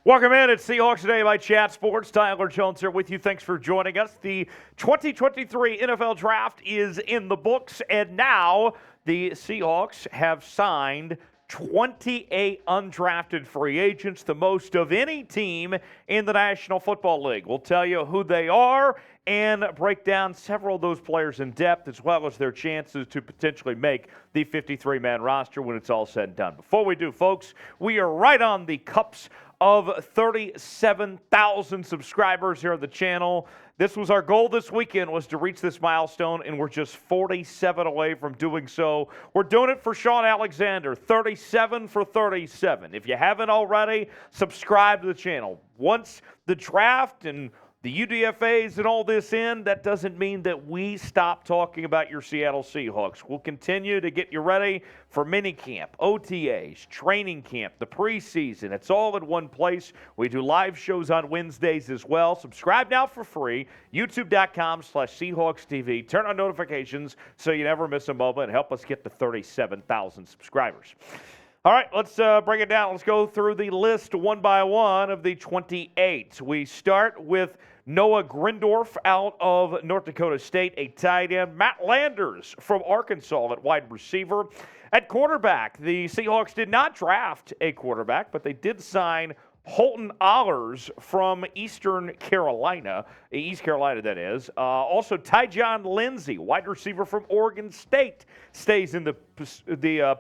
Welcome in. It's Seahawks Today by Chat Sports. Tyler Jones here with you. Thanks for joining us. The 2023 NFL Draft is in the books, and now the Seahawks have signed 28 undrafted free agents, the most of any team in the National Football League. We'll tell you who they are and break down several of those players in depth, as well as their chances to potentially make the 53-man roster when it's all said and done. Before we do, folks, we are right on the cusp of 37,000 subscribers here on the channel. This was our goal this weekend, was to reach this milestone, and we're just 47 away from doing so. We're doing it for Sean Alexander, 37 for 37. If you haven't already, subscribe to the channel. Once the draft and the UDFAs and all this in, that doesn't mean that we stop talking about your Seattle Seahawks. We'll continue to get you ready for minicamp, OTAs, training camp, the preseason. It's all in one place. We do live shows on Wednesdays as well. Subscribe now for free, youtube.com/SeahawksTV. Turn on notifications so you never miss a moment and help us get to 37,000 subscribers. All right, let's break it down. Let's go through the list one by one of the 28. We start with Noah Gindorff out of North Dakota State, a tight end. Matt Landers from Arkansas at wide receiver. At quarterback, the Seahawks did not draft a quarterback, but they did sign Holton Ahlers from East Carolina, that is. Also, Tyjon Lindsey, wide receiver from Oregon State, stays in the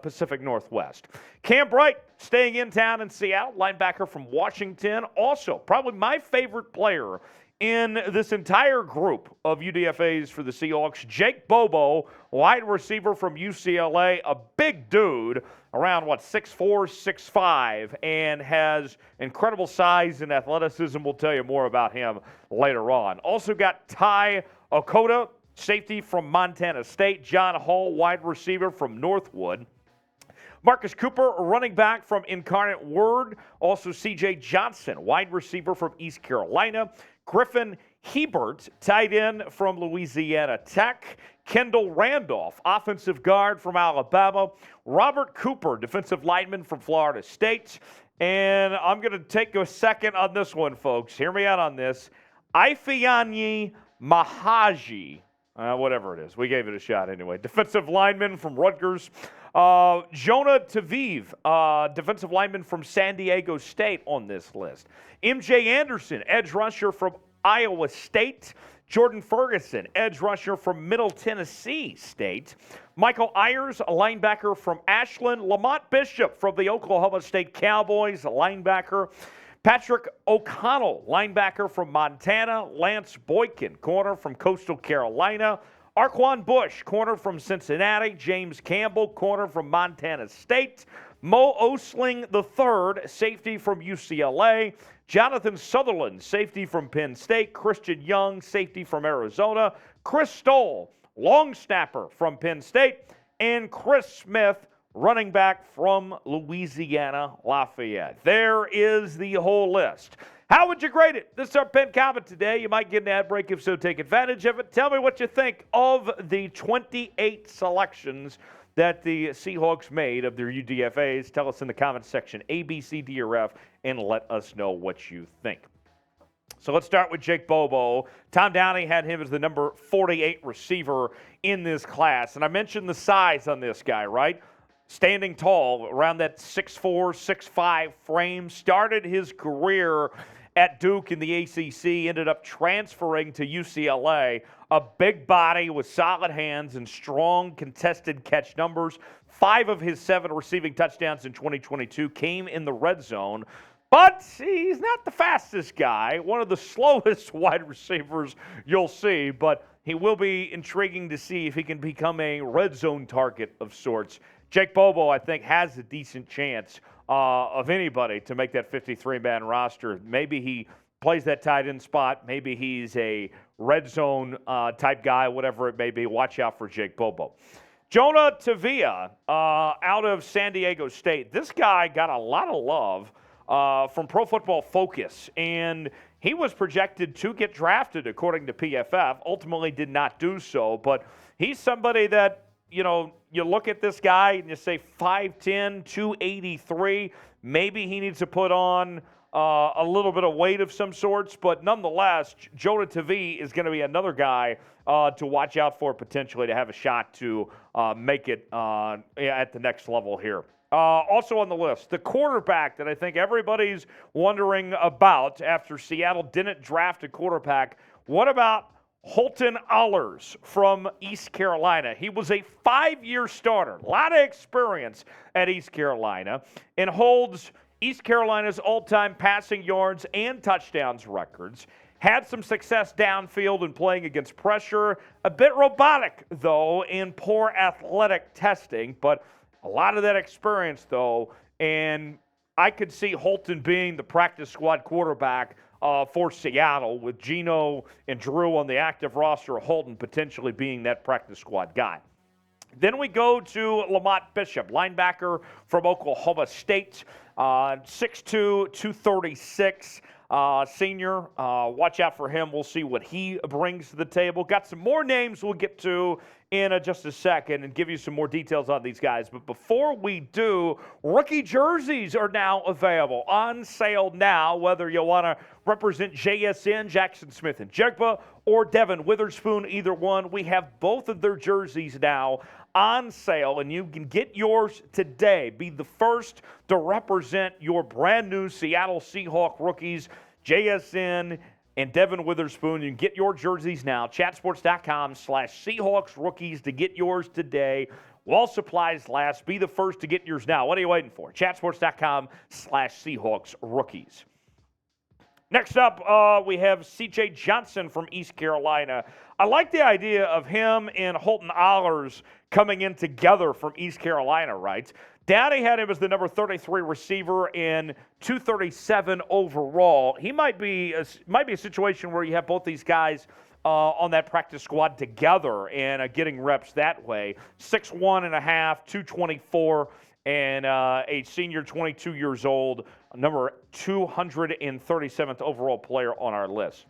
Pacific Northwest. Cam Bright, staying in town in Seattle, linebacker from Washington. Also, probably my favorite player in this entire group of UDFAs for the Seahawks, Jake Bobo, wide receiver from UCLA, a big dude, around, 6'4", 6'5", and has incredible size and athleticism. We'll tell you more about him later on. Also got Okada, safety from Montana State, John Hall, wide receiver from Northwood. Marcus Cooper, running back from Incarnate Word. Also C.J. Johnson, wide receiver from East Carolina. Griffin Hebert, tight end from Louisiana Tech. Kendall Randolph, offensive guard from Alabama. Robert Cooper, defensive lineman from Florida State. And I'm going to take a second on this one, folks. Hear me out on this. Ifeanyi Maijeh, whatever it is. We gave it a shot anyway. Defensive lineman from Rutgers. Jonah Tavai, defensive lineman from San Diego State on this list. MJ Anderson, edge rusher from Iowa State. Jordan Ferguson, edge rusher from Middle Tennessee State. Michael Ayers, a linebacker from Ashland. Lamont Bishop from the Oklahoma State Cowboys, a linebacker. Patrick O'Connell, linebacker from Montana. Lance Boykin, corner from Coastal Carolina. Arquon Bush, corner from Cincinnati. James Campbell, corner from Montana State. Osling III, safety from UCLA. Jonathan Sutherland, safety from Penn State. Christian Young, safety from Arizona. Chris Stoll, long snapper from Penn State. And Chris Smith, running back from Louisiana Lafayette. There is the whole list. How would you grade it? This is our pen comment today. You might get an ad break. If so, take advantage of it. Tell me what you think of the 28 selections that the Seahawks made of their UDFAs. Tell us in the comments section, A, B, C, D, or F, and let us know what you think. So let's start with Jake Bobo. Tom Downey had him as the number 48 receiver in this class. And I mentioned the size on this guy, right? Standing tall, around that 6'4", 6'5" frame. Started his career at Duke in the ACC, ended up transferring to UCLA. A big body with solid hands and strong contested catch numbers. 5 of his 7 receiving touchdowns in 2022 came in the red zone. But he's not the fastest guy, one of the slowest wide receivers you'll see, but he will be intriguing to see if he can become a red zone target of sorts. Jake Bobo, I think, has a decent chance of anybody to make that 53-man roster. Maybe he plays that tight end spot. Maybe he's a red zone type guy, whatever it may be. Watch out for Jake Bobo. Jonah Tavai out of San Diego State. This guy got a lot of love from Pro Football Focus, and he was projected to get drafted according to PFF. Ultimately did not do so, but he's somebody that, you know, you look at this guy and you say 5'10", 283. Maybe he needs to put on a little bit of weight of some sorts, but nonetheless, Jonah Tavai is going to be another guy to watch out for potentially to have a shot to make it at the next level here. Also on the list, the quarterback that I think everybody's wondering about after Seattle didn't draft a quarterback. What about Holton Ahlers from East Carolina? He was a 5-year starter, a lot of experience at East Carolina, and holds East Carolina's all-time passing yards and touchdowns records. Had some success downfield and playing against pressure. A bit robotic, though, in poor athletic testing, but a lot of that experience, though, and I could see Holton being the practice squad quarterback for Seattle, with Geno and Drew on the active roster, Holton potentially being that practice squad guy. Then we go to Lamont Bishop, linebacker from Oklahoma State, 6'2", 236. Senior, watch out for him. We'll see what he brings to the table. Got some more names we'll get to in just a second and give you some more details on these guys. But before we do, rookie jerseys are now available, on sale now, whether you want to represent JSN, Jackson Smith and Jigba, or Devin Witherspoon, either one. We have both of their jerseys now on sale, and you can get yours today. Be the first to represent your brand new Seattle Seahawks rookies, JSN and Devin Witherspoon. You can get your jerseys now. Chatsports.com/Seahawks rookies to get yours today. While supplies last, be the first to get yours now. What are you waiting for? Chatsports.com/Seahawks rookies. Next up, we have C.J. Johnson from East Carolina. I like the idea of him and Holton Ahlers coming in together from East Carolina, right? Daddy had him as the number 33 receiver and 237 overall. He might be a situation where you have both these guys on that practice squad together and getting reps that way. 6'1.5", 224, and a senior, 22 years old, number 237th overall player on our list.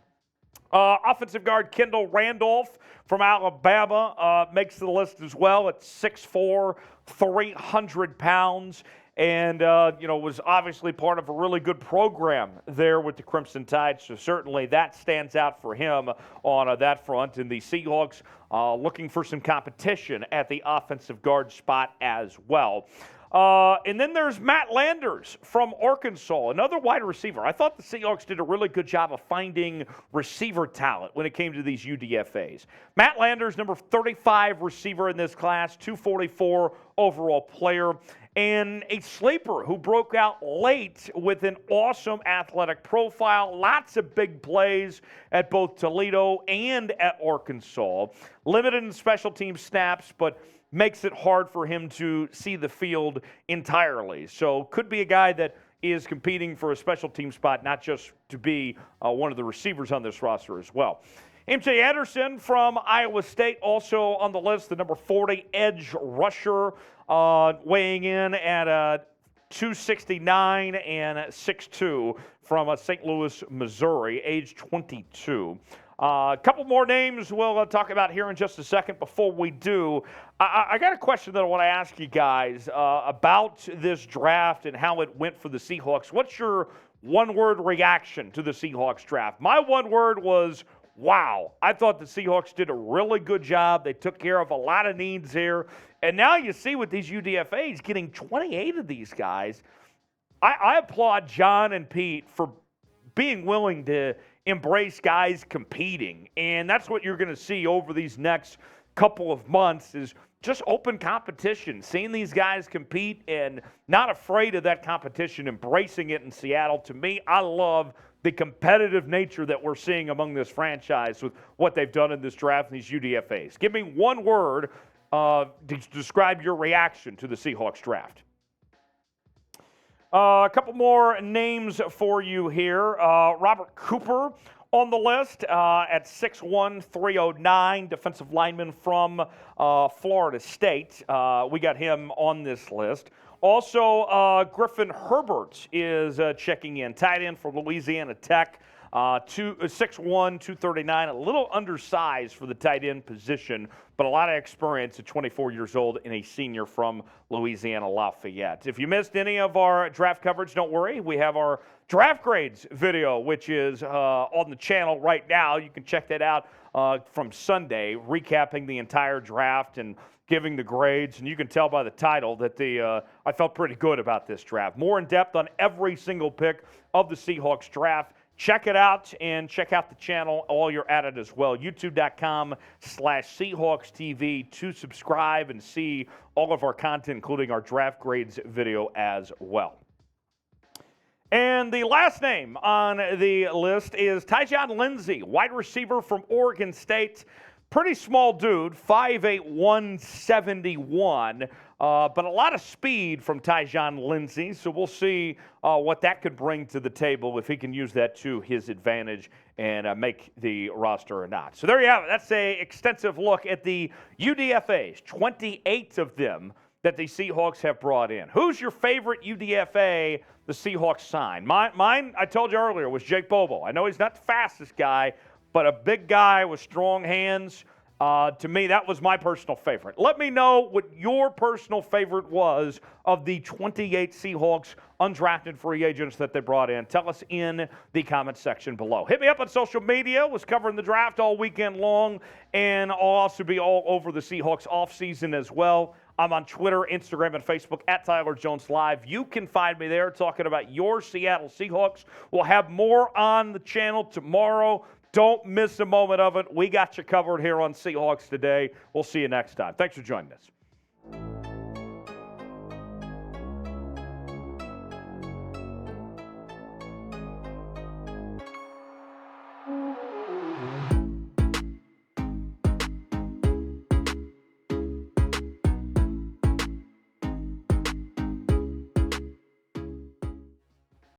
Offensive guard Kendall Randolph from Alabama makes the list as well at 6'4", 300 pounds, and was obviously part of a really good program there with the Crimson Tide. So certainly that stands out for him on that front. And the Seahawks looking for some competition at the offensive guard spot as well. And then there's Matt Landers from Arkansas, another wide receiver. I thought the Seahawks did a really good job of finding receiver talent when it came to these UDFAs. Matt Landers, number 35 receiver in this class, 244 overall player, and a sleeper who broke out late with an awesome athletic profile. Lots of big plays at both Toledo and at Arkansas. Limited in special team snaps, but makes it hard for him to see the field entirely. So could be a guy that is competing for a special team spot, not just to be one of the receivers on this roster as well. MJ Anderson from Iowa State also on the list, the number 40 edge rusher, weighing in at 269 and 6'2", from St. Louis, Missouri, age 22. A couple more names we'll talk about here in just a second. Before we do, I got a question that I want to ask you guys about this draft and how it went for the Seahawks. What's your one-word reaction to the Seahawks draft? My one word was, wow. I thought the Seahawks did a really good job. They took care of a lot of needs here. And now you see with these UDFAs, getting 28 of these guys, I applaud John and Pete for being willing to embrace guys competing. And that's what you're going to see over these next couple of months, is just open competition, seeing these guys compete and not afraid of that competition, embracing it in Seattle. To me, I love the competitive nature that we're seeing among this franchise with what they've done in this draft and these UDFAs. Give me one word to describe your reaction to the Seahawks draft. A couple more names for you here. Robert Cooper on the list at 6'1", 309, defensive lineman from Florida State. We got him on this list. Also, Griffin Hebert is checking in, tight end from Louisiana Tech. 6'1", 239, a little undersized for the tight end position, but a lot of experience at 24 years old and a senior from Louisiana Lafayette. If you missed any of our draft coverage, don't worry. We have our draft grades video, which is on the channel right now. You can check that out from Sunday, recapping the entire draft and giving the grades, and you can tell by the title that I felt pretty good about this draft. More in depth on every single pick of the Seahawks draft. Check it out and check out the channel while you're at it as well. YouTube.com/Seahawks TV to subscribe and see all of our content, including our draft grades video as well. And the last name on the list is Tyjon Lindsey, wide receiver from Oregon State. Pretty small dude, 5'8", 171, but a lot of speed from Tyjon Lindsey, so we'll see what that could bring to the table if he can use that to his advantage and make the roster or not. So there you have it. That's an extensive look at the UDFAs, 28 of them that the Seahawks have brought in. Who's your favorite UDFA the Seahawks signed? Mine, I told you earlier, was Jake Bobo. I know he's not the fastest guy, but a big guy with strong hands. To me, that was my personal favorite. Let me know what your personal favorite was of the 28 Seahawks undrafted free agents that they brought in. Tell us in the comments section below. Hit me up on social media. Was covering the draft all weekend long, and I'll also be all over the Seahawks offseason as well. I'm on Twitter, Instagram, and Facebook at Tyler Jones Live. You can find me there talking about your Seattle Seahawks. We'll have more on the channel tomorrow. Don't miss a moment of it. We got you covered here on Seahawks Today. We'll see you next time. Thanks for joining us.